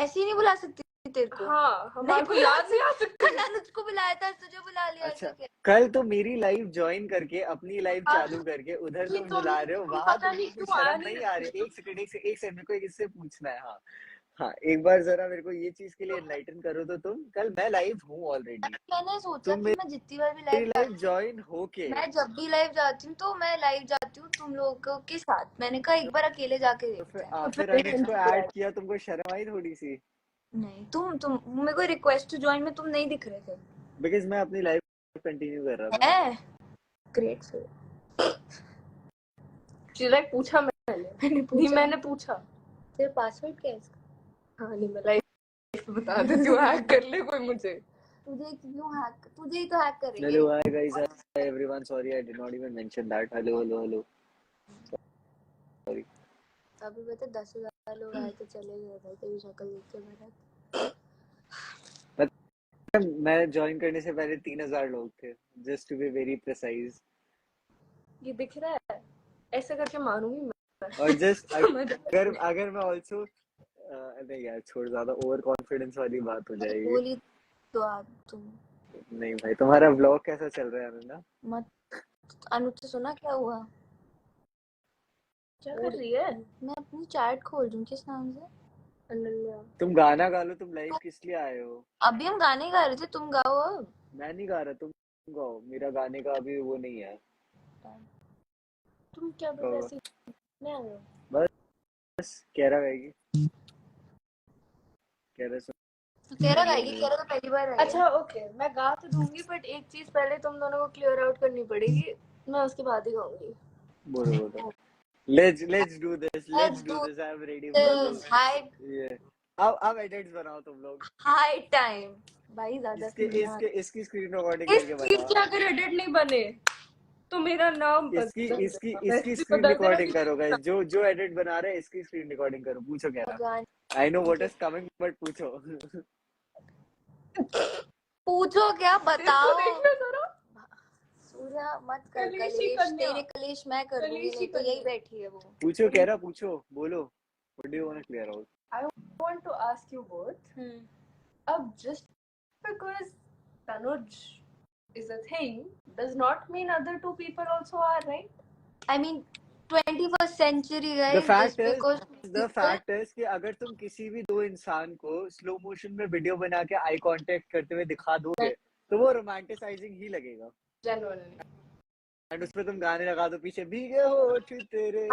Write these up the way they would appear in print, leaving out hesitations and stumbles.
ऐसे ही नहीं बुला सकती तेरे को? हाँ, हमारे को याद नहीं आ सकता। अनुज को बुलाया था, तुझे बुला लिया। अच्छा, कल तो मेरी लाइव ज्वाइन करके अपनी लाइव चालू करके उधर तुम बुला रहे हो, वहां तुमको शर्म नहीं आ रही? एक सेकंड मेरे को इससे पूछना है। हाँ हाँ, एक बार जरा मेरे को ये चीज के लिए एनलाइटन करो तो तुम। कल मैं लाइव हूँ ऑलरेडी। मैंने सोचा कि मैं जितनी बार भी लाइव ज्वाइन होके, मैं जब भी लाइव जाती हूँ तो मैं लाइव जाती हूँ तुम लोगों के साथ। मैंने कहा एक बार अकेले जाके देखते हैं। फिर अनुज को ऐड किया, तुमको शर्म आई थोड़ी सी? नहीं, तुम मेरे को रिक्वेस्ट टू ज्वाइन में तुम नहीं दिख रहे थे। बिकॉज मैं अपनी लाइव कंटिन्यू कर रहा था। ग्रेटफुल। चिराग पूछा मैंने पूछा तेरा पासवर्ड क्या है इसका? हाँ नहीं, मैं लाइव बता देती हूँ, हैक कर ले कोई मुझे। तुझे ही तो हैक करेंगे। Hello, hi guys, hi everyone. Sorry, I did not even mention that. Hello. Sorry. अभी बता 10,000 लोग आए तो चले गए भाई, तेरी शक्ल देख के मेरा। मैं ज्वाइन करने से पहले 3,000 लोग थे, just to be very precise. ये दिख रहा है, ऐसे करके मारूंगी मैं। और just अगर मैं also नहीं यार, छोड़, ज्यादा ओवर कॉन्फिडेंस वाली बात हो जाएगी। बोली तो आप तुम नहीं भाई, तुम्हारा व्लॉग कैसा चल रहा है अनुना? मत अनुज से सुना क्या हुआ? क्या कर रही है? मैं अपनी चैट खोल रही हूँ। किस नाम से? अनन्या। तुम गाना गा लो, तुम लाइव किस लिए आए हो? अभी हम गाने गा रहे थे, तुम गाओ अब। मैं नहीं गा रहा, तुम गाओ। मेरा गाने का अभी वो नहीं है। तुम क्या बता ऐसे नहीं आ रहे हो? बस कैरा गाएगी। कैरा गाएगी। कैरा तो पहली बार आई है। अच्छा ओके, मैं गा तो दूंगी, बट एक चीज पहले तुम दोनों को क्लियर आउट करनी पड़ेगी, मैं उसके बाद ही गाऊंगी। बोलो। Let's do this. I'm ready for this. High Yeah. अब एडिट्स बनाओ तुम लोग। हाई टाइम भाई, ज्यादा इसकी स्क्रीन रिकॉर्डिंग करके बनाओ। क्या अगर एडिट नहीं बने तो मेरा नाम इसकी स्क्रीन रिकॉर्डिंग करो गाइस। जो एडिट बना रहे हैं इसकी स्क्रीन रिकॉर्डिंग करो। पूछो क्या? I know what is coming, but पूछो क्या, बताओ। देखना जरा। सूर्या मत कर कलेश, तेरे कलेश मैं कर दूंगी, नहीं तो यही बैठी है वो। पूछो कैरा, पूछो, बोलो। What do you want to clear out? I want to ask you both, अब just because Tanuj is a thing does not mean other two people also are, right? I mean 21st century guys. The fact is कि अगर तुम किसी भी दो इंसान को slow motion में वीडियो बना के आई कांटेक्ट करते हुए दिखा दोगे तो वो रोमांटिसाइजिंग ही लगेगा। Genuinely. एंड उसमें तुम गाने लगा दो पीछे, भीगे होठ तेरे।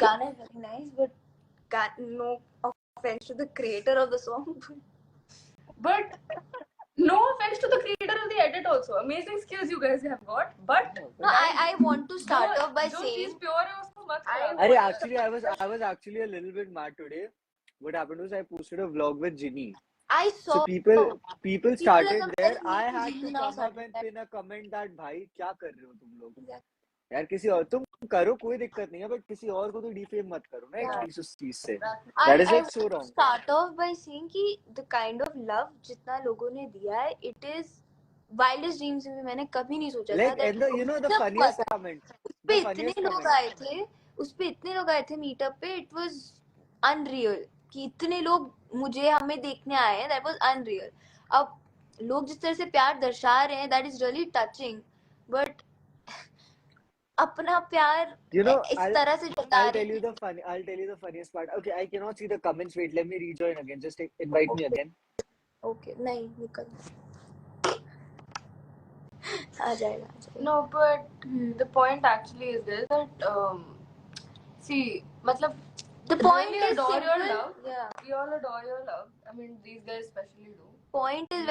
गाना is very nice, but no offense to the creator of the song. But no offense to the creator of the edit also. Amazing skills you guys have got. But no, I want to start off by saying pure है उसको मत करो। अरे actually I was actually a little bit mad today. What happened was I posted a vlog with Ginny. I saw. So people started there. I had to come up and pin a comment that भाई क्या कर रहे हो तुम लोग? यार किसी और तुम करो, कोई दिक्कत नहीं है, बट किसी और को तो डिफेम मत करो ना एटलीस्ट उस चीज से। That is like so wrong. Start off by saying कि the kind of love जितना लोगों ने दिया है, it is wildest dreams में मैंने कभी नहीं सोचा like, था। and the, you know the funniest comment. उस पे इतने लोग आए थे मीटअप पे, it was unreal कि इतने लोग हमें देखने आए हैं, that was unreal. अब लोग जिस तरह से प्यार दर्शा रहे हैं, that is really touching, but अपना प्यार इस तरह से जता I'll tell you the funniest part. Okay, I cannot see the comments. Wait, let me rejoin again. Just invite me again. Okay, नहीं निकल आ जाएगा। No, but the point actually is this that see, मतलब the point is adore simple. Your love. Yeah, we all adore your love. I mean, these guys especially do. Point is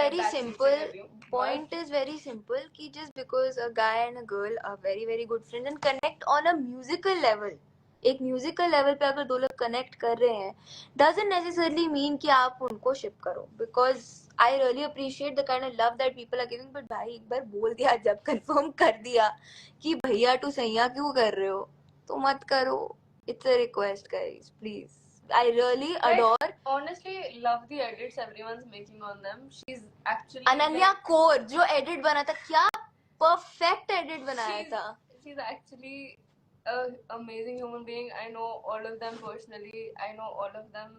very simple कि just because a guy and a girl are very very good friends and connect on a musical level, एक musical level पे अगर दो लोग connect कर रहे हैं, doesn't necessarily mean कि आप उनको ship करो, because I really appreciate the kind of love that people are giving, but भाई एक बार बोल दिया, जब confirm कर दिया कि भैया तू सैया क्यों कर रहे हो तो मत करो। It's a request guys, please. I really adore. Honestly, love the edits everyone's making on them. She's actually Ananya core जो edit बना था, क्या perfect edit बनाया था। She's actually an amazing human being. I know all of them personally. I know all of them,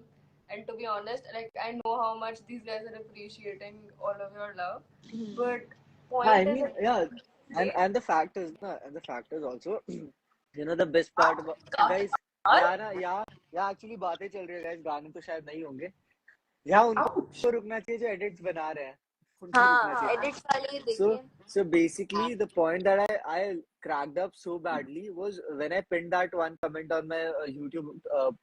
and to be honest, like I know how much these guys are appreciating all of your love. But I point is, mean, yeah, and the fact is, na, and the fact is also, you know, the best part about guys, यहाँ actually बातें चल रही है guys, गाने तो शायद नहीं होंगे, यहाँ उनको रुकना चाहिए जो edits बना रहे हैं, उनको रुकना हाँ, चाहिए. edits वाले So देखें. basically the point that I cracked up so badly was when I pinned that one comment on my YouTube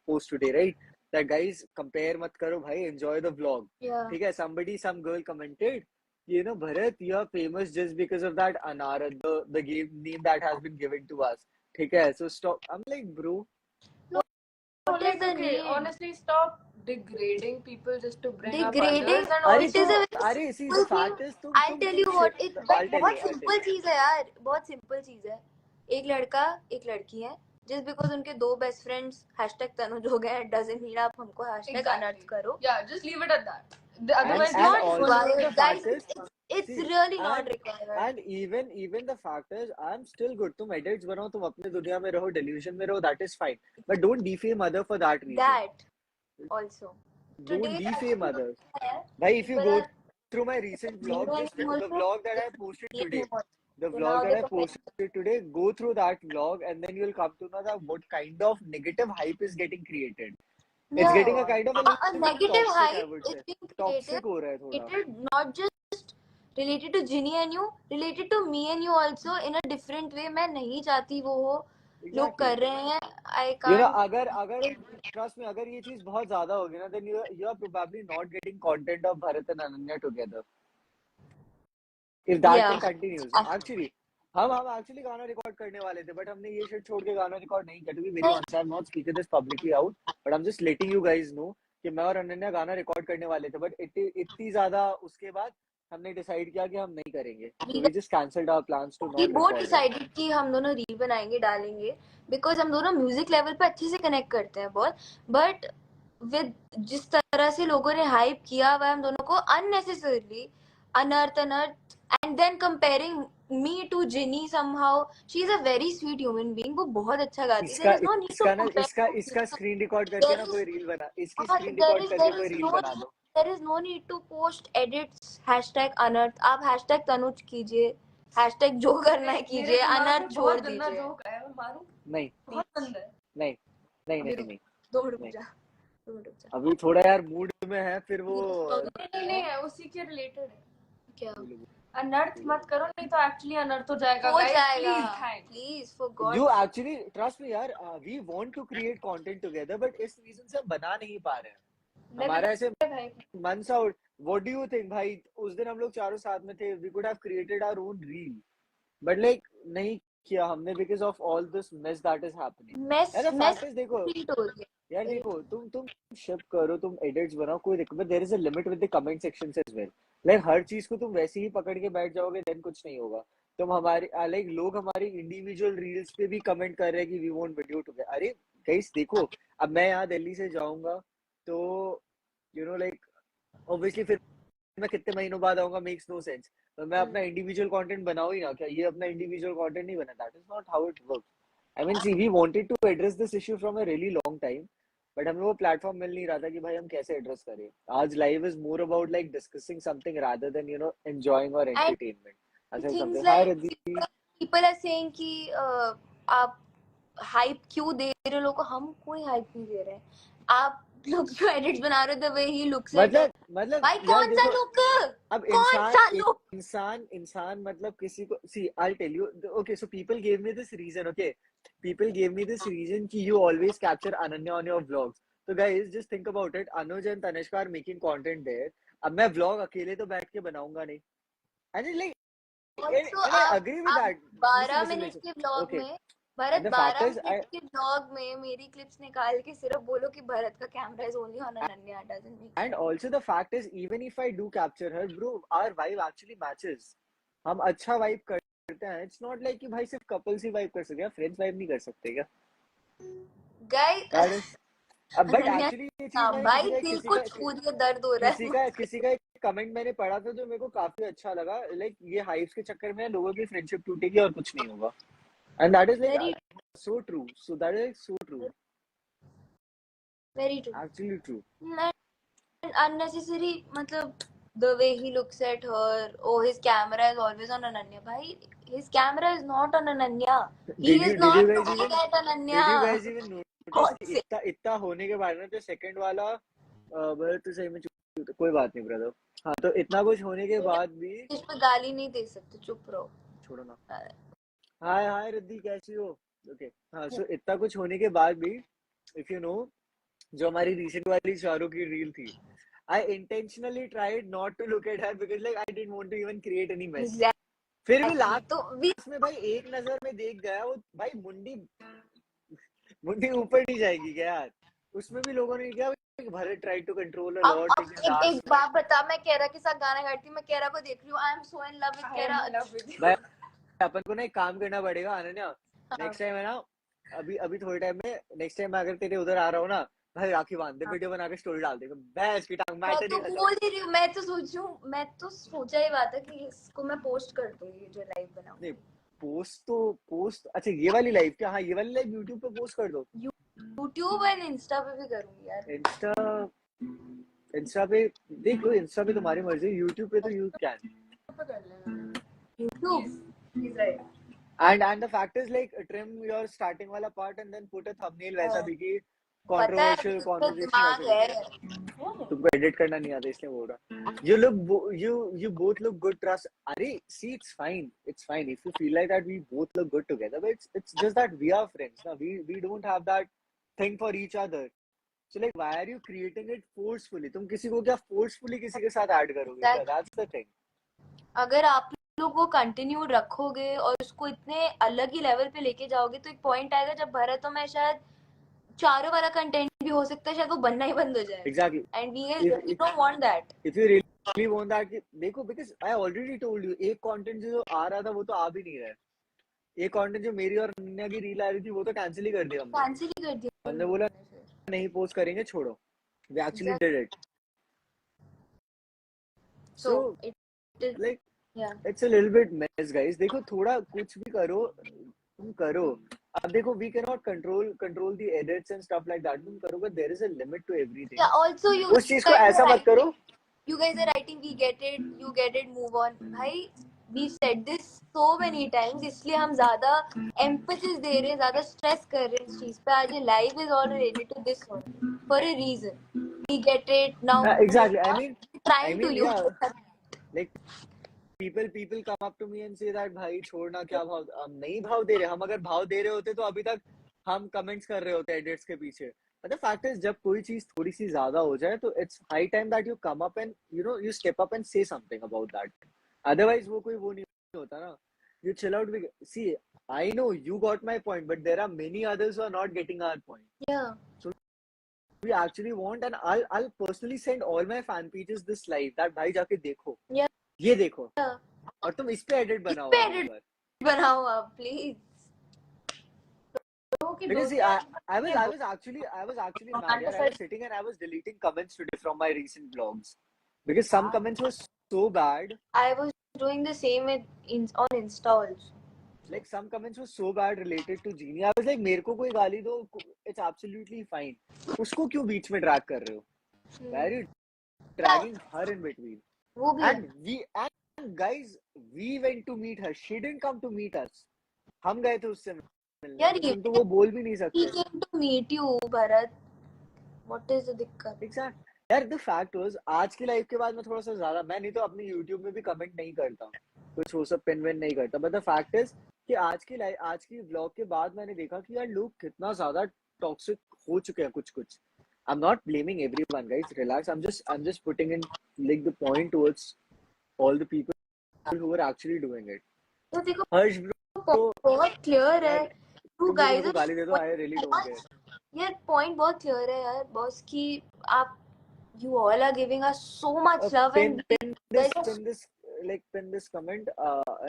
post today, right? That guys compare मत करो भाई, enjoy the vlog. Yeah. ठीक है, some girl commented, you know, Bharat, you are famous just because of that Anara, the game name that has been given to us. ठीक है, so stop. I'm like, bro, What is the okay, need? honestly, stop degrading people just to bring up Degrading. others. And अरे It is तो a very अरे see the simple fact thing. is I'll tell you what. It I'll tell बहुत you. simple चीज है यार. बहुत simple चीज है. एक लड़का एक लड़की है. Just because उनके दो best friends hashtag तनुज हो गए doesn't mean आप हमको hashtag अनर्थ करो. Yeah, just leave it at that. Otherwise, and not also required, the guys. fact is, It's see, really not required. and even the fact is, I'm still good. तुम edits बनाओ, तुम अपने दुनिया में रहो, delusion में रहो, that is fine. But don't defame other for that reason. That also. Don't Today, defame actually, others. है, Bhai, if you people go are through my recent vlog, knowing just him the also, vlog that I posted hate today, him also. the So vlog now that they I compare. posted today, go through that vlog and then you'll come to know that what kind of negative hype is getting created. It's getting a kind of a A little bit negative toxic, I hype would is say. being Toxic created, हो रहा है थोड़ा. related not just related to Ginny and you, related to me and you also in a different way. मैं नहीं चाहती वो हो. लोग कर रहे हैं. I You know, can't. अगर trust me, अगर ये चीज बहुत ज्यादा होगी ना, then you are probably not getting content of Bharat and Ananya together. If that thing continues, actually, हम actually गाना रिकॉर्ड करने वाले थे, but हमने ये shit छोड़ के गाना रिकॉर्ड नहीं किया. To be very honest, I'm not speaking this publicly out, but I'm just letting you guys know कि मैं और अनन्या गाना रिकॉर्ड करने वाले थे, but इतनी ज्यादा उसके बाद हमने डिसाइड किया कि हम नहीं करेंगे. So we just cancelled our plans to We not both record it. decided कि हम दोनों रील बनाएंगे डालेंगे because हम दोनों म्यूजिक लेवल पे अच्छे से कनेक्ट करते हैं बहुत. बट विद जिस तरह से लोगों ने हाइप किया हुआ हम दोनों को unnecessarily अनर्थ and then comparing me to Ginny somehow. She is a very sweet human being. वो बहुत अच्छा गाती है. There is no need to compare. इसका स्क्रीन रिकॉर्ड करके ना कोई रील बना, इसकी स्क्रीन रिकॉर्ड करके कोई रील बना दो. There is no need to post edits hashtag अनर्थ. आप hashtag तनुज कीजिए, hashtag जो करना है कीजिए, अनर्थ छोड़ दीजिए. नहीं नहीं नहीं नहीं नहीं 2 मिनट रुक जा. अभी थोड़ा यार मूड में है, फिर वो नहीं है, उसी के रिलेटेड है. क्या अनर्थ मत करो, नहीं तो एक्चुअली अनर्थ हो जाएगा. हो जाएगा. Please for God. You actually trust me यार, we want to create content together, but इस रीजन से हम बना नहीं पा रहे हैं. हमारा ऐसे months out. What do you think भाई? उस दिन हम लोग चारों साथ में थे. We could have created our own reel, but like नहीं किया हमने because of all this mess that is happening. Mess देखो यार, देखो तुम शिप करो, तुम एडिट्स बनाओ, कोई दिक्कत. But there is a limit with the comment sections as well. Like हर चीज को तुम वैसे ही पकड़ के बैठ जाओगे, then कुछ नहीं होगा. तुम हमारे like लोग हमारी इंडिविजुअल रील्स पे भी कमेंट कर रहे हैं कि वी वांट वीडियो टुगेदर. अरे गाइस देखो, अब मैं यहाँ दिल्ली से जाऊंगा तो यू नो लाइक ऑब्वियसली फिर मैं कितने महीनों बाद आऊंगा, मेक्स नो सेंस. तो मैं अपना इंडिविजुअल कंटेंट बनाऊं ही ना क्या? ये अपना इंडिविजुअल कंटेंट नहीं बना. That is not how it works. I mean, see, we wanted to address this issue from a really long time, but हमें वो प्लेटफॉर्म मिल नहीं रहा था कि भाई हम कैसे एड्रेस करें. आज live is more about like discussing something rather than enjoying or entertainment. Things like people are saying कि आप हाइप क्यों दे रहे हो लोगों को? हम कोई हाइप नहीं दे रहे हैं. आप लोग जो एडिट्स बना रहे हो the way he looks मतलब भाई कौन सा लुक? अब इंसान मतलब किसी को see, I'll tell you. Okay, so people gave me this reason. Okay, people gave me this reason कि you always capture Ananya on your vlogs. So guys, just think about it. Anuj and Tanishka are making content there. अब मैं vlog अकेले तो बैठ के बनाऊंगा नहीं. And it's like, and I agree with that. 12 minute के vlog में भरत 12 मिनट के vlog में मेरी clips निकाल के सिर्फ बोलो कि भरत का camera is only on Ananya, doesn't make sense. And also the fact is, even if I do capture her, bro, our vibe actually matches. हम अच्छा vibe करते हैं. It's not like कि भाई सिर्फ couples ही vibe कर सकते हैं, friends vibe नहीं कर सकते क्या? Guys, but actually ये चीज भाई दिल को छू दिया, दर्द हो रहा है. किसी का एक कमेंट मैंने पढ़ा था जो मेरे को काफी अच्छा लगा. लाइक ये हाइप्स के चक्कर में लोगों की फ्रेंडशिप टूटेगी और कुछ नहीं होगा. And that is like Very, so true. So that is like so true. very true. Actually true. And unnecessary, matlab, the way he looks at her. Oh, his camera is always on Ananya. Bhai, his camera is not on Ananya. He is Did not you guys looking even at Ananya. notice God कि से. इतना होने के बाद में जो second वाला brother तो सही में कोई बात नहीं ब्रदर. हाँ तो इतना कुछ होने के बाद भी इस पे गाली नहीं दे सकते, चुप रहो. छोड़ो ना. हाय हाय रिद्धि कैसी हो? ओके हाँ सो इतना कुछ होने के बाद भी इफ यू नो जो हमारी रिसेंट वाली शाहरुख की रील थी I intentionally tried not to look at her because like I didn't want to even create any mess. फिर भी लास्ट तो भी में भाई एक नजर में देख गया वो भाई मुंडी ऊपर नहीं जाएगी क्या यार? उसमें भी लोगों ने क्या भरत try to control a lot एक बात बता, मैं केरा के साथ गाना गाती हूँ, मैं केरा को देख रही हूँ, I am so in love with केरा. भाई अपन को ना एक काम करना पड़ेगा अनन्या. नेक्स्ट टाइम है ना अभी थोड़े टाइम में नेक्स्ट टाइम अगर तेरे उधर आ रहा हूँ ना भाई राखी बांध दे वीडियो बना के स्टोरी डाल दे भैंस की टांग मैं तो बोल ही रही हूँ, मैं तो सोचा ही बात है कि इसको मैं पोस्ट कर दूंगी जो लाइव बनाऊंगी. पोस्ट अच्छा ये वाली लाइव क्या? हाँ ये वाली लाइव यूट्यूब पे पोस्ट कर दो. यूट्यूब और इंस्टा पे भी करूंगी यार. इंस्टा पे देख लो. इंस्टा पे तुम्हारी मर्जी. यूट्यूब पे तो you can. YouTube. And the fact is like trim your starting वाला part and then put a thumbnail वैसा भी कि controversial conversation वैसे भी. तुमको edit करना नहीं आता इसलिए बोल रहा. You both look good. Trust. अरे see it's fine if you feel like that we both look good together but it's just that we are friends ना. We don't have that thing for each other. So like why are you creating it forcefully? तुम किसी को क्या forcefully किसी के साथ add करोगे? That's the thing. अगर आप लोग वो कंटिन्यू रखोगे और उसको इतने अलग ही लेवल पे लेके जाओगे तो एक पॉइंट आएगा जब भरत और मैं शायद चारों वाला कंटेंट भी हो सकता है शायद वो बनना ही बंद हो जाए. Exactly. And we don't want that. If you really want that, देखो because I already told you एक कंटेंट जो आ रहा था वो तो आ भी नहीं रहा है. एक कंटेंट जो मेरी और अन्या की रील आ रही थी वो तो कैंसिल ही कर दिया हमने. कैंसिल ही कर दिया. हमने बोला नहीं पोस्ट करेंगे छोड़ो. We actually did it. So it is like yeah. It's a little bit mess guys. देखो थोड़ा कुछ भी करो तुम करो. अब देखो we cannot control the edits and stuff like that. तुम करो but there is a limit to everything. Yeah, also you उस चीज को ऐसा मत करो. You guys are writing we get it, you get it, move on. भाई we said this so many times इसलिए हम ज़्यादा emphasis दे रहे हैं, ज़्यादा stress कर रहे हैं इस चीज पे. आज ये live is all related to this one for a reason. We get it now. Exactly. I mean to you. Yeah. Like people come up to me and say that भाई छोड़ना क्या भाव. हम नहीं भाव दे रहे. हम अगर भाव दे रहे होते तो अभी तक हम कमेंट्स कर रहे होते एडिट्स के पीछे. But the fact is जब कोई चीज थोड़ी सी ज्यादा हो जाए तो it's high time that you come up and you step up and say something about that. Otherwise वो कोई वो नहीं होता ना. You chill out. See, I know you got my point, but there are many others who are not getting our point. Yeah. So we actually want, and I'll personally send all my fan pages this live that भाई जाके देखो. Yeah. ये देखो. Yeah. और तुम इस पे edit बनाओ. बनाओ आप please. Because see, I was actually mad. I was sitting and I was deleting comments today from my recent vlogs because some comments were so bad. I was doing the same on Insta also. Like some comments were so bad related to Genie. I was like, मेरे को कोई गाली दो, it's absolutely fine. उसको क्यों बीच में drag कर रहे हो? Why are you dragging her in between? And guys, we went to meet her. She didn't come to meet us. हम गए थे उससे यार तुम तो वो बोल भी नहीं सकते. He came to meet you, Bharat. What is the दिक्कत? Exactly. यार the fact was आज की लाइफ के बाद मैं थोड़ा सा ज्यादा मैं नहीं तो अपनी YouTube में भी कमेंट नहीं करता कुछ वो सब पिन विन नहीं करता. But the fact is कि आज की व्लॉग के बाद मैंने देखा कि यार लोग कितना ज्यादा टॉक्सिक हो चुके हैं कुछ. I'm not blaming everyone guys. Relax. I'm just putting in like the point towards all the people who are actually doing it. तो देखो हर्ष bro बहुत क्लियर है. Two guys गाली दे दो. I really don't care. यार पॉइंट बहुत clear है यार बॉस की आप you all are giving us so much love and pin this comment.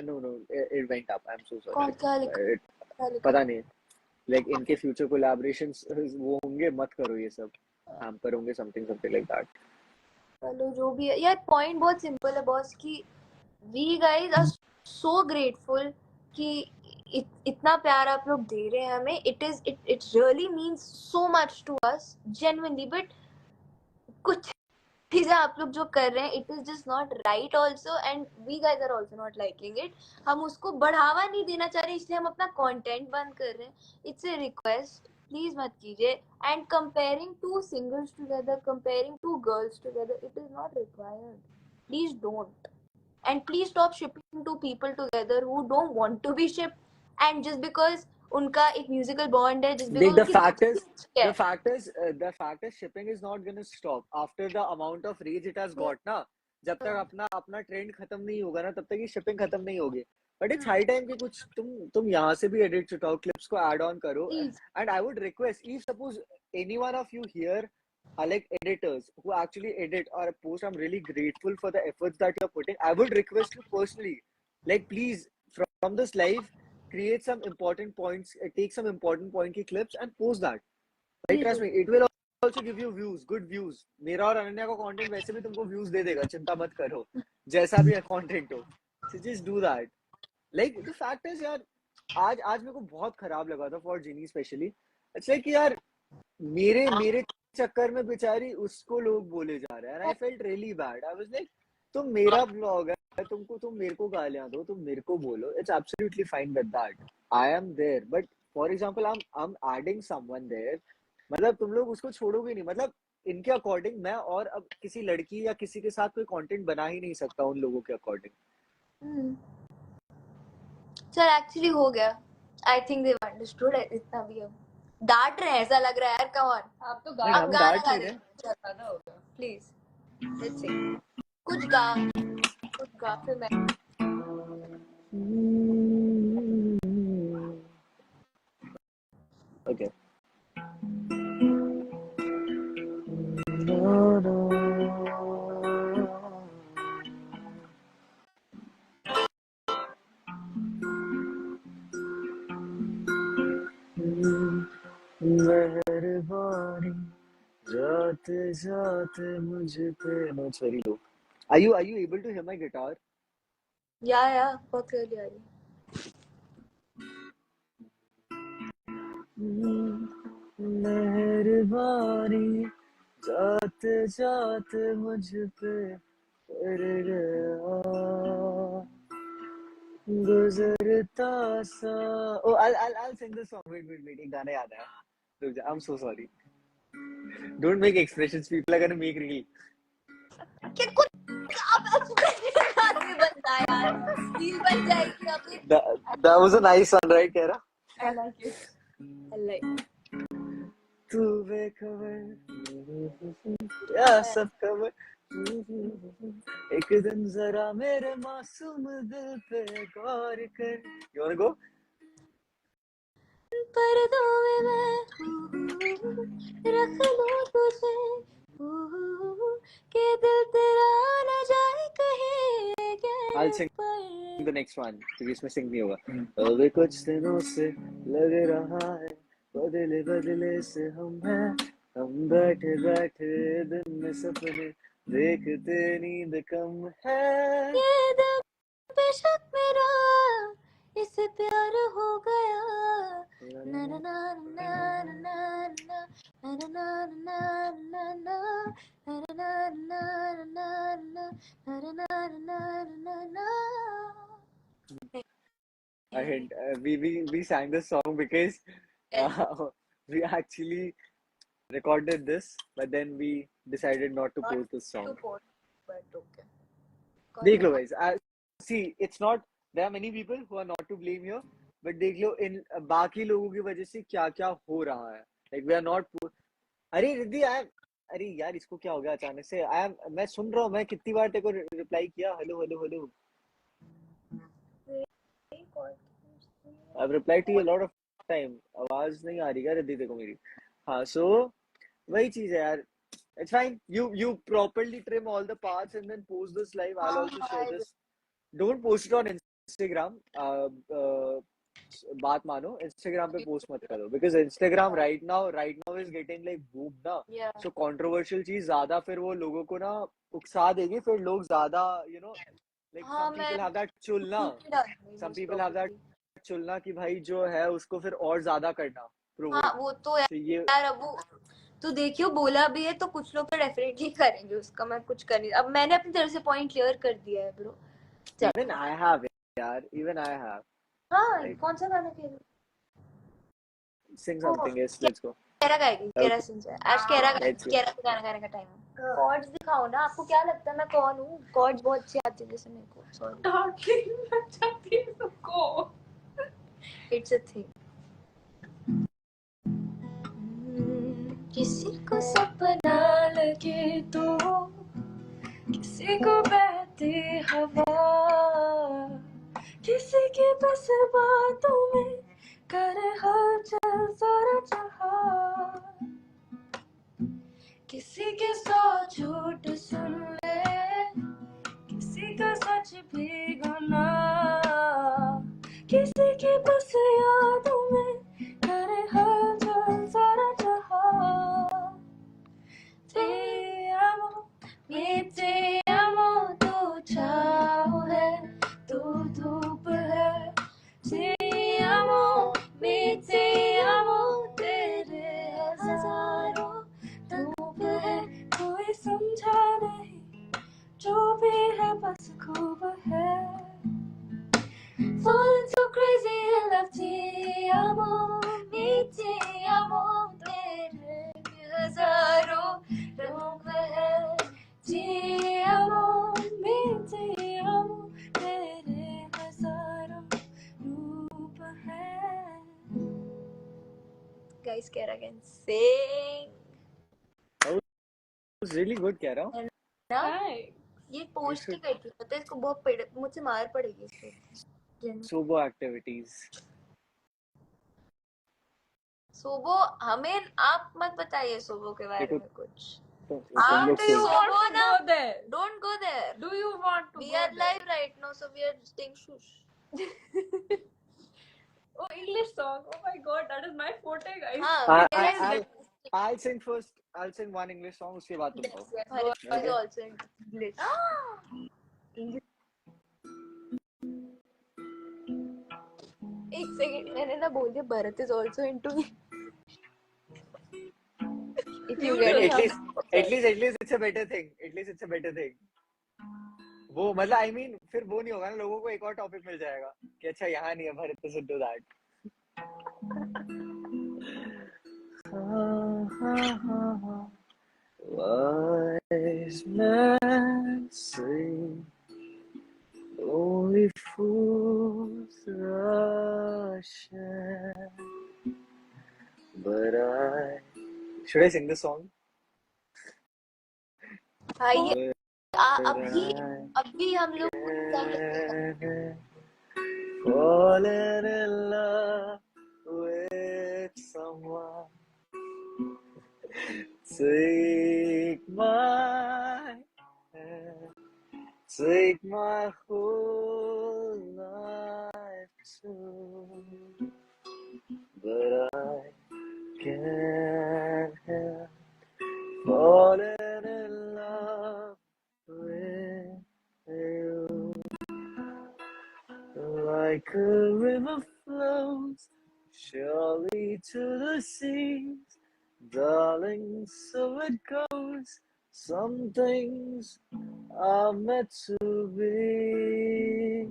No, it went up. I'm so sorry. कौन क्या लिखा? पता नहीं. Like इनके future collaborations वो होंगे मत करो ये सब. हम करोगे something like that. चलो जो भी है यार पॉइंट बहुत सिंपल है बॉस की we guys are so grateful कि इतना प्यार आप लोग दे रहे हैं हमें, it really means so much to us genuinely, but कुछ चीजें आप लोग जो कर रहे हैं it is just not right also, and we guys are also not liking it. हम उसको बढ़ावा नहीं देना चाह रहे, इसलिए हम अपना कंटेंट बंद कर रहे हैं। इट्स ए रिक्वेस्ट, प्लीज मत कीजिए। And comparing to singles together, comparing to girls together, it is not required, please don't. And please stop shipping two people together who don't want to be shipped, and just because उनका एक musical bond है, just because The उनकी fact is, है। the fact is, shipping is not going to stop after the amount of reach it has got ना. जब तक अपना trend खत्म नहीं होगा ना, तब तक ये शिपिंग खत्म नहीं होगी. बट इट्स हाई टाइम कि कुछ तुम यहाँ से भी एडिट चुटाओ, क्लिप्स को ऐड ऑन करो. And I would request, if suppose any one of you here are like editors who actually edit or post, I'm really grateful for the efforts that you're putting. I would request you personally, like, please, from this live, create some important points, take some important point ki clips and post that. Like, trust me, it will also give you views, good views. मेरा और अनन्या का content वैसे भी तुमको views दे देगा, चिंता मत करो, जैसा भी content हो. So just do that. Like, the fact is यार, आज मेरे को बहुत खराब लगा था for Ginny especially. It's like यार, मेरे चक्कर में बेचारी उसको लोग बोले जा रहे हैं. And I felt really bad. I was like, तुम मेरा ब्लॉग है, तुम मेरे को गालियां दो, तुम मेरे को बोलो, it's absolutely fine with that. I am there, but for example, I'm adding someone there. मतलब तुम लोग उसको छोड़ोगे नहीं. मतलब इनके अकॉर्डिंग मैं और अब किसी लड़की या किसी के साथ कोई कंटेंट बना ही नहीं सकता उन लोगों के अकॉर्डिंग. सर एक्चुअली हो गया. I think they understood. इतना भी हम डांट रहे हैं ऐसा लग रहा है यार. कम ऑन, आप तो गाना गा रहे हैं. ज्यादा होगा. प्लीज लेट्स सिंग. कुछ गा फिर मैं. Okay. मेहरबानी जाते जाते मुझ पे न चली लो. Are you able to hear my guitar? या बहुत क्लियरली आ रही. मेहरबानी जाते जाते मुझ पे कर गया गुजरता सा. Oh, I'll sing this song. Wait. एक गाना याद आया. I'm so sorry. Don't make expressions. People are gonna make reel. क्या कुछ बनता है यार. रील बन जाएगी अपनी. That was a nice one, right, Kara? I like it. I like. तू बेखबर या सब खबर. एक दिन जरा मेरे मासूम दिल पे गौर कर. You wanna go? पर्दों में मैं रख लूं तुझे कि दिल तेरा न जाए कहीं. I'll sing the next one क्योंकि इसमें सिंग नहीं होगा. अभी कुछ दिनों से लग रहा है बदले से हम हैं. हम बैठे दिन में सपने देखते नींद कम है. ये दिल बेशक मेरा इससे प्यार हो गया. ना ना ना ना ना ना ना ना ना ना ना ना ना. I hint, we sang this song because we actually recorded this, but then we decided not to post this song. But okay. देख लो guys, see, it's not, there are many people who are not to blame here, but देख लो इन बाकी लोगों की वजह से क्या क्या हो रहा है. Like we are not. अरे रिद्धि अरे यार इसको क्या हो गया अचानक से. मैं सुन रहा हूँ. मैं कितनी बार तेरे को रिप्लाई किया, hello. I've replied to you a lot of time. आवाज नहीं आ रही क्या रिद्धि तेरे को मेरी. हाँ, so वही चीज है यार. It's fine. You properly trim all the parts and then post this live. I'll also share this. Don't post it on Instagram. बात मानो, Instagram पे post मत करो because Instagram right now is getting like boomed ना. Yeah. So controversial चीज ज्यादा फिर वो लोगों को ना उकसा देगी. फिर लोग ज्यादा like some people have that चुल ना. Some people have that चुनना कि भाई जो है उसको फिर और ज्यादा करना हाँ प्रोवोक। वो तो तो ये यार, अब वो तो देखियो बोला भी है तो कुछ लोग तो डेफिनेटली करेंगे उसका, मैं कुछ कर नहीं, अब मैंने अपनी तरफ से पॉइंट क्लियर कर दिया है ब्रो। इवन आई हैव यार, इवन आई हैव हाँ लाइक कौन सा गाना कह रहे सिंग हो? Something, yes let's go. केरा गाएगी, केरा सिंह है आज, केरा लेट्स गो। केरा का गाना गाने का टाइम है। कॉर्ड्स दिखाओ ना, आपको क्या लगता है मैं कौन हूँ? कॉर्ड्स बहुत अच्छे आते हैं जैसे मेरे को, सॉरी Darling, मैं चाहती हूँ उसको। It's a thing. किसी को सपना लगे तो, किसी को बहती हवा, किसी के बस बातों में करे हलचल सारा जहां, किसी के 100 झूठ सुन ले, किसी का सच भी गुना, किसी की बस यादों में करे हलचल सारा जहां। ते amo, mi te amo, तू छाँव है, तू धूप है। ते amo, mi te amo, तेरे हजारों धूप है। कोई समझा नहीं, जो भी है बस खूब है। Falling so crazy in love, te amo, mi te amo, तेरे हजारों रंग है। te amo, mi te amo, तेरे हजारों रूप है। Guys, Kara can sing. It was really good, कह रहा हूँ ना Thanks. ये पोस्ट ही करती, पता है इसको बहुत मुझसे मार पड़ेगी इसको। सोबो एक्टिविटीज। सोबो हमें आप मत बताइए सोबो के बारे देखो में कुछ। तो आप तुम लोग Do you सोबो want सोबो to ना, go there? don't go there. Do you want to We go are there? live right now, so we are staying shush. Oh, English song. Oh my god, that is my forte, guys. हाँ, I'll sing first. I'll sing one English song, उसके बाद तुम गाओ। Harit is Okay. also in English. English. एक second, मैंने ना बोल दिया Bharat is also into if you You get Then it. at least it's a better thing. At least it's a better thing. वो मतलब I mean फिर वो नहीं होगा ना, लोगों को एक और टॉपिक मिल जाएगा कि अच्छा यहाँ नहीं है Bharat is into that. Wise men say only fools rush in, but should I sing the song? भाई अभी हम लोग fallen in love with someone. Take my hand, take my whole life too, but I can't help falling in love with you. Like a river flows surely to the seas, darling, so it goes. Some things are meant to be.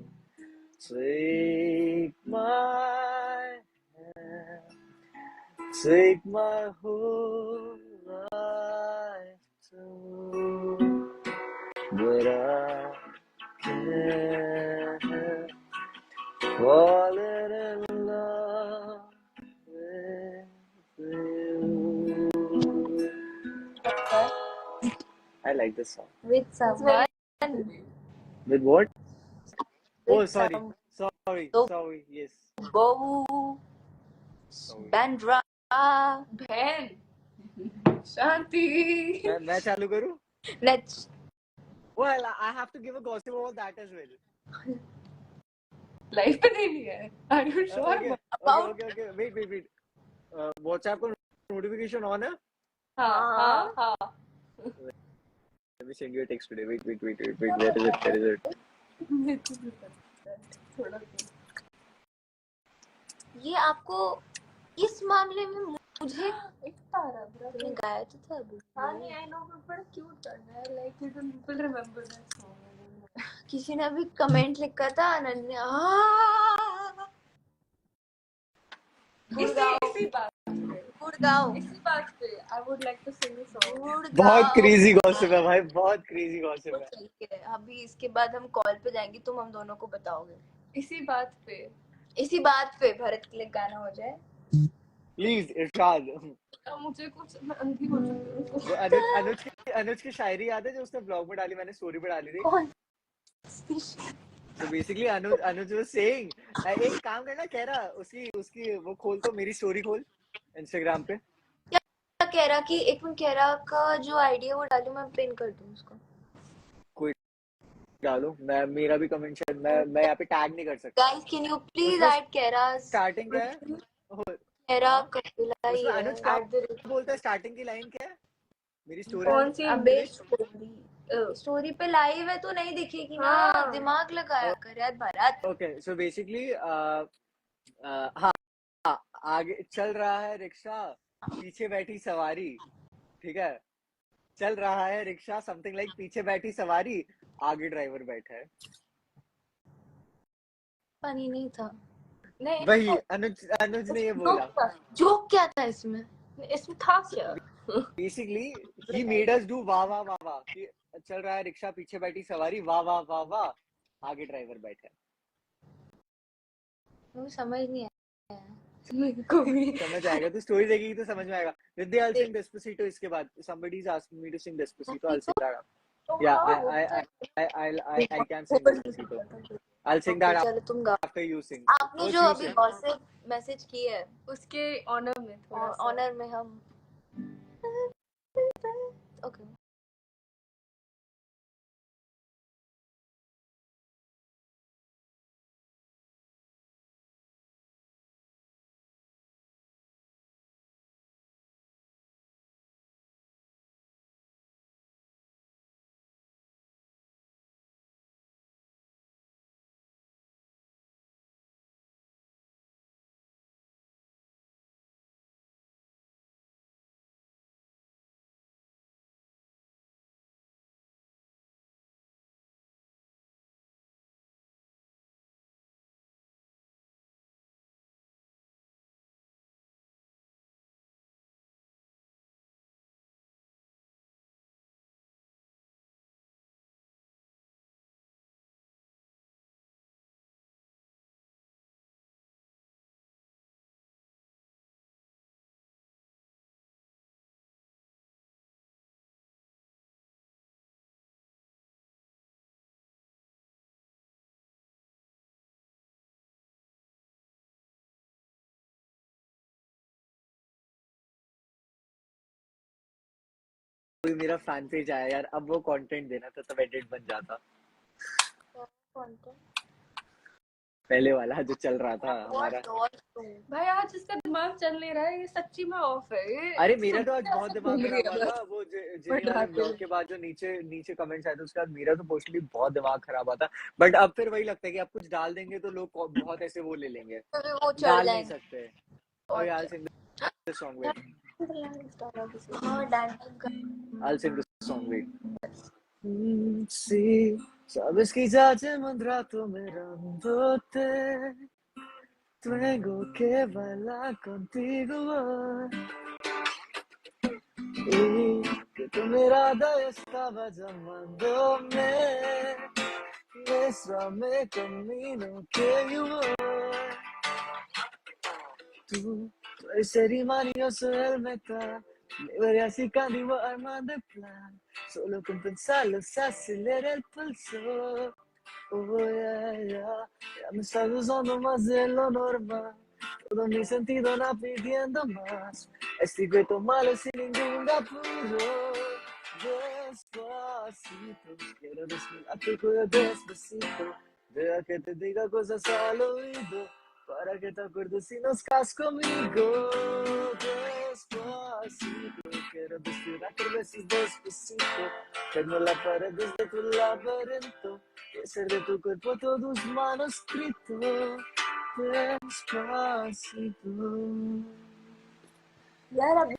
Take my hand, take my whole life too, but I can't help falling in love with you. I like this song. with someone. With what? Oh, With sorry. some Sorry. Yes. Bowu, Sorry. Bandra. बहन शांति. मैं चालू करूँ? Let's. Well, I have to give a gossip about that as well. Life पे नहीं है. Are you sure? Okay. Wait. WhatsApp को notification on है? हाँ. Let me send you a text today. Wait. Where is it? थोड़ा ये आपको इस मामले में मुझे इतना रहा तुमने गाया तो था अभी। हाँ नहीं आई नो बड़ा क्यूट गाना है like you don't people remember that song किसी ने अभी कमेंट लिखा था अनन्या इसी गुड़गांव बात पे I would like to sing a song बहुत गुड़गांव क्रेजी गॉसिप है भाई, बहुत क्रेजी वो गॉसिप है। चल के अभी इसके बाद हम कॉल पे जाएंगे, तुम हम दोनों को बताओगे इसी बात पे भरत के लिए गाना हो जाए प्लीज इरशाद। मुझे कुछ मैं अंधी हो चुकी हूँ वो अनुज की शायरी याद है जो उसने ब्लॉग में डाली, मैंने स्टोरी पे डाली थी। कौन So basically Anuj was saying, एक काम करना, कह रहा उसकी वो खोल, तो मेरी स्टोरी खोल इंस्टाग्राम पे। क्या कह रहा कि एक मिनट, कह रहा का जो आइडिया वो डालू, मैं पिन कर दूं उसको। कोई डालो, मैं मेरा भी कमेंट शायद मैं यहाँ पे टैग नहीं कर सकता। गाइस कैन यू प्लीज उसमें ऐड कह स्टार्टिंग क्या है? रहा कपिला ही उसमें है अनुज क्या बोलता है, स्टार्टिंग की लाइन क्या है? मेरी स्टोरी कौन सी अबे स्टोरी पे लाइव है तो नहीं दिखेगी ना, हाँ। दिमाग लगाया कर यार भरत। ओके सो बेसिकली हाँ, आगे चल रहा है रिक्शा, पीछे बैठी सवारी, ठीक है, चल रहा है रिक्शा समथिंग लाइक पीछे बैठी सवारी, आगे ड्राइवर बैठा है। पानी नहीं था, नहीं वही अनुज ने ये बोला। जोक क्या था इसमें था क्या basically he made us do वाह वाह वाह वाह, कि चल रहा है रिक्शा, पीछे बैठी सवारी, वाह वाह वाह वाह, आगे ड्राइवर बैठा है। मुझे समझ नहीं आया। समझ आएगा, तो स्टोरी देखेगी तो समझ में आएगा। विद्या, I'll sing Despacito इसके बाद। Somebody is asking me to sing Despacito, I'll sing that. Yeah, I can sing Despacito. I'll sing that चलो तुम गाओ। after you sing. आपने जो अभी गॉसिप मैसेज की है उसके ऑनर में थोड़ा सा ऑनर में हम ओके कोई मेरा फैन पेज आया यार, अब वो कंटेंट देना था तब एडिट बन जाता। पहले वाला जो चल रहा था हमारा। भाई आज इसका दिमाग चल नहीं रहा है, ये सच्ची में ऑफ है ये। अरे मेरा तो आज बहुत दिमाग खराब हुआ था, वो जेनी वाले ब्लॉग के बाद जो नीचे कमेंट्स आए थे, उसके बाद मेरा तो पर्सनली बहुत दिमाग खराब हुआ था। बट अब फिर वही लगता है कि अब कुछ डाल देंगे तो लोग बहुत ऐसे वो ले लेंगे, वो डाल नहीं सकते। और I'll sing this song, wait. I'll sing this song, wait. Sì, sabes que ya te mandato mirándote, tengo que bailar contigo hoy. Y que tu mirada estaba llamándome, bésame camino que yo voy. Tú eres el imán y yo soy el metal, liberas y candido armando el plan, solo con pensarlo se acelera el pulso. Oh, ya me estás usando más de lo normal, todo mi sentido no pidiendo más, estoy que malo sin ningún apuro. Despacito, quiero respirar tu cuello despacito, deja que te diga cosas al oído, para que te acuerdes si no estás conmigo. Despacito, quiero respirar por veces despacito, tengo la pared desde tu laberinto, y hacer de tu cuerpo todo un manuscrito. Despacito. यार अभी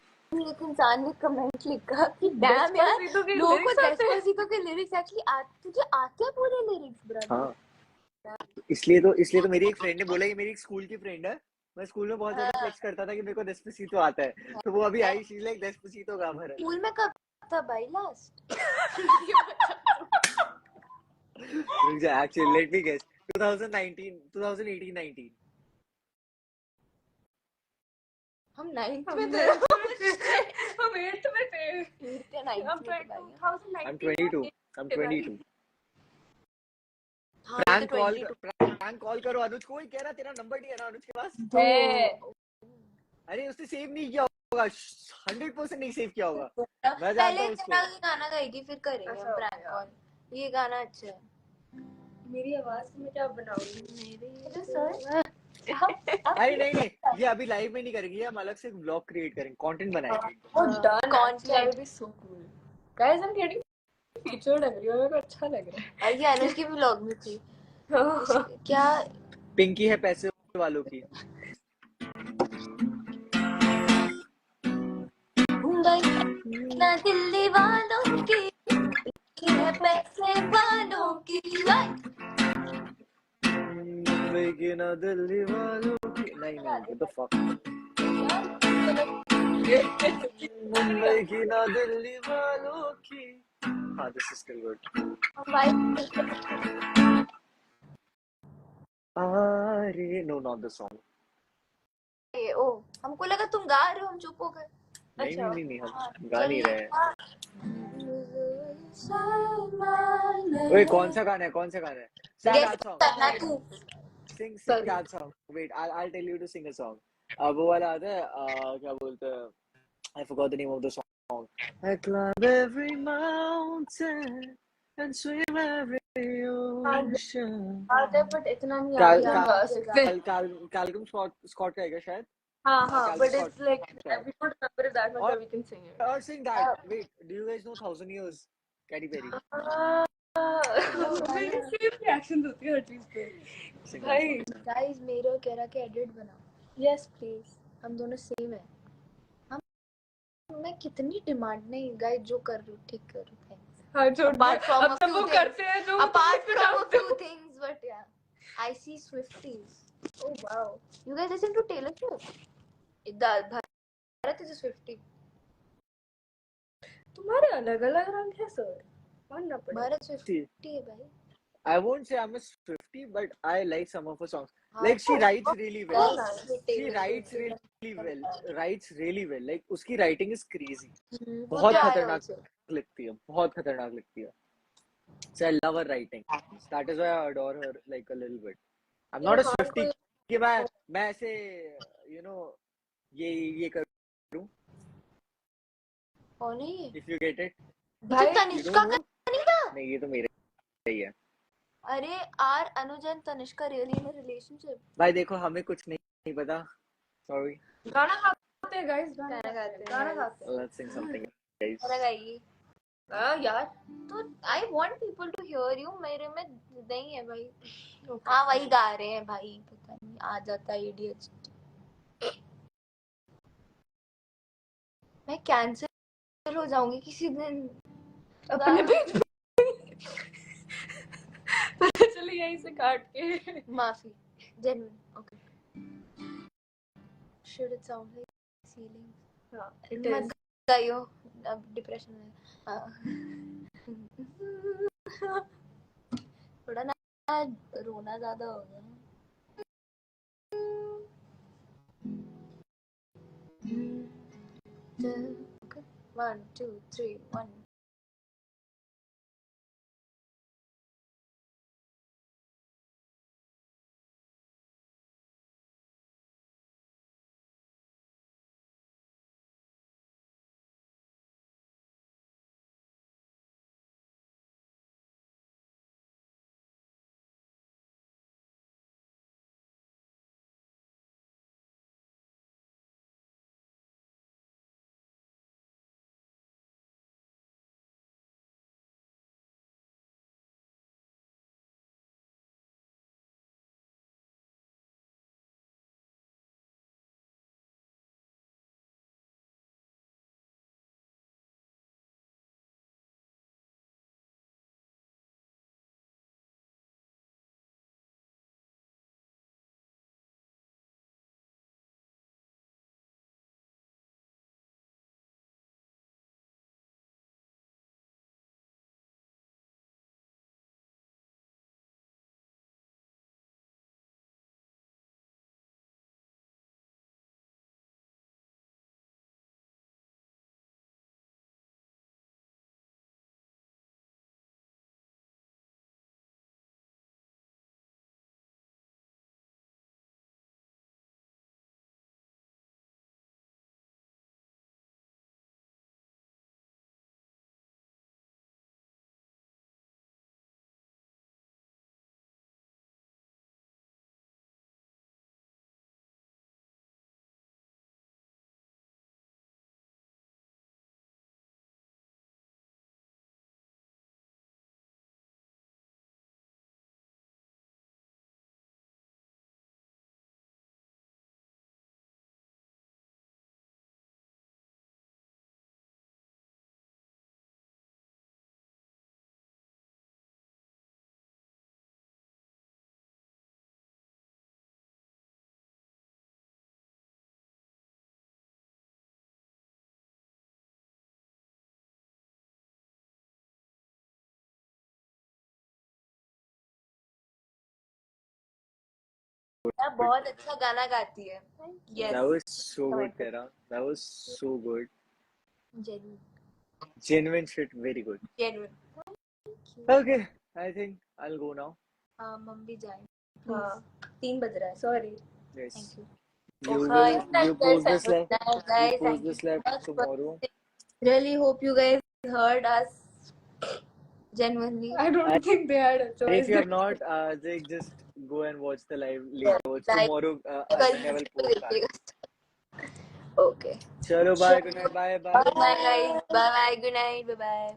एक इंसान ने comment लिखा कि dam यार Despacito के लोगों को lyrics आते हैं। डेस्पासितो के लिरिक्स एक्चुअली तुझे आते हैं पूरे लिरिक्स ब्रदर? हाँ, इसलिए तो मेरी एक फ्रेंड ने बोला, ये मेरी एक स्कूल की फ्रेंड है, मैं स्कूल में बहुत ज्यादा फ्लेक्स करता था कि मेरे को डेस्पासितो आता है, तो वो अभी आई, शी लाइक डेस्पासितो का भर है। स्कूल में कब था भाई लास्ट? रुक जा, एक्चुअली लेट मी गेस, 2019 2018-19। हम 9th हम में थे। हम 8th में थे। 8th या 9th हम में थे भाई। 2019 I'm 22 I'm 22 हाँ प्रैंक तो कॉल 22 प्रैंक कॉल करो अनुज को, ही कह रहा तेरा नंबर नहीं है ना अनुज के पास? अरे उसने सेव नहीं किया होगा, 100% नहीं सेव किया होगा, मैं जानता पहले हूँ उसको। तेरा ये गाना गाएगी फिर करेंगे हम अच्छा, प्रैंक यार। कॉल। ये गाना अच्छा है। मेरी आवाज में क्या बनाऊंगी? मेरे सर अरे नहीं, ये अभी लाइव में नहीं करेंगे, हम अलग से व्लॉग क्रिएट करेंगे, कंटेंट बनाएंगे। Oh, done. Content. Actually, that would be so cool. Guys, I'm getting featured everywhere. मेरे को अच्छा लग रहा ये अनुज की व्लॉग में थी है। क्या? पिंकी है पैसे वालों की। ना दिल्ली वालों की है पैसे वालों की। मुंबई की ना दिल्ली वालों की, नहीं what the fuck, मुंबई की ना दिल्ली वालों की। हाँ, this is still good. अरे no, not the song. ओ हमको लगा तुम गा रहे हो, हम चुप हो गए। नहीं अच्छा। नहीं, हम गा नहीं रहे हैं। हैं। ओए कौन सा गाना है, कौन सा गाना है? Sing Guess that song. करना तू। Sing Sorry. that song. Wait, I'll tell you to sing a song. वो वाला आता है, क्या बोलते हैं, I forgot the name of the song. I climb every mountain and swim every ocean. आते but इतना नहीं काल आगे हम गा सकते। कालकम स्कॉट का है क्या शायद? हाँ हाँ, Calvin but Scott it's like शायद। we don't remember it that much और that we can sing it. और sing that. Wait, do you guys know 1000 Years? Katy Perry. मेरी सेम रिएक्शन होती है हर चीज पे। Sing that भाई song. गाइस मेरा कह रहा कि एडिट बनाओ। Yes please. हम दोनों सेम है। मैं कितनी डिमांड नहीं गाइस, जो कर रही हूँ ठीक कर रही हूँ। थैंक्स। हाँ जो Apart from अब a सब few वो things. करते हैं जो Apart तुम from a बनाते few हो। things, but yeah, I see Swifties. Oh wow. You guys listen to Taylor Swift? Bharat is a Swiftie. तुम्हारे अलग अलग रंग है सर, मानना पड़ेगा। Bharat Swiftie है भाई। I won't say I'm a Swiftie, but I like some of her songs. हाँ, Like she writes really well. Yes, She Taylor writes Swift. really well. Like उसकी writing is crazy. वो बहुत क्या है खतरनाक also? लिखती है, बहुत खतरनाक लिखती है. So I love her writing. That is why I adore her like a little bit. I'm not a her Swiftie कोई कि मैं ऐसे you know ये करूँ. कौन है ये? If you get it. जो भाई You तनिष्का don't का know? नहीं था? नहीं, ये तो मेरा ही है. अरे are Anuj and Tanishka really in relationship? भाई देखो, हमें कुछ नहीं पता. Sorry. गाना गाते हैं गाइस, गाना गाते हैं गाना guys. गाते हैं। Let's sing something, guys. गाना गाइए। हाँ यार तो I want people to hear you, मेरे में नहीं है भाई। हाँ वही गा रहे हैं भाई, पता नहीं आ जाता है इडियट। मैं कैंसिल हो जाऊंगी किसी दिन। अपने पेज पता चले यहीं से काट के। माफी, genuine. Okay, should it sound like ceiling? हाँ मत गाइयो, अब डिप्रेशन में। हाँ। थोड़ा ना रोना ज्यादा हो गया। 1 2 3 1 क्या बहुत अच्छा गाना गाती है. Yes. That was so good, Tera. That was so good. Genuine. Genuine shit, very good. Genuine. Okay, I think I'll go now. हम भी जाएं. हाँ. 3 बज रहा है. Sorry. Yes. Thank you. You Bye. will, you post this live. Guys, You post thank you this so live much for tomorrow. really hope you guys heard us genuinely. I don't think they had a And if choice. you have not, like, just go and watch the live later. Like, Tomorrow, Ananya will post that. Okay. Chalo, bye. Good night. Bye. Bye. Bye, guys. Bye, bye. Good night. Bye, bye.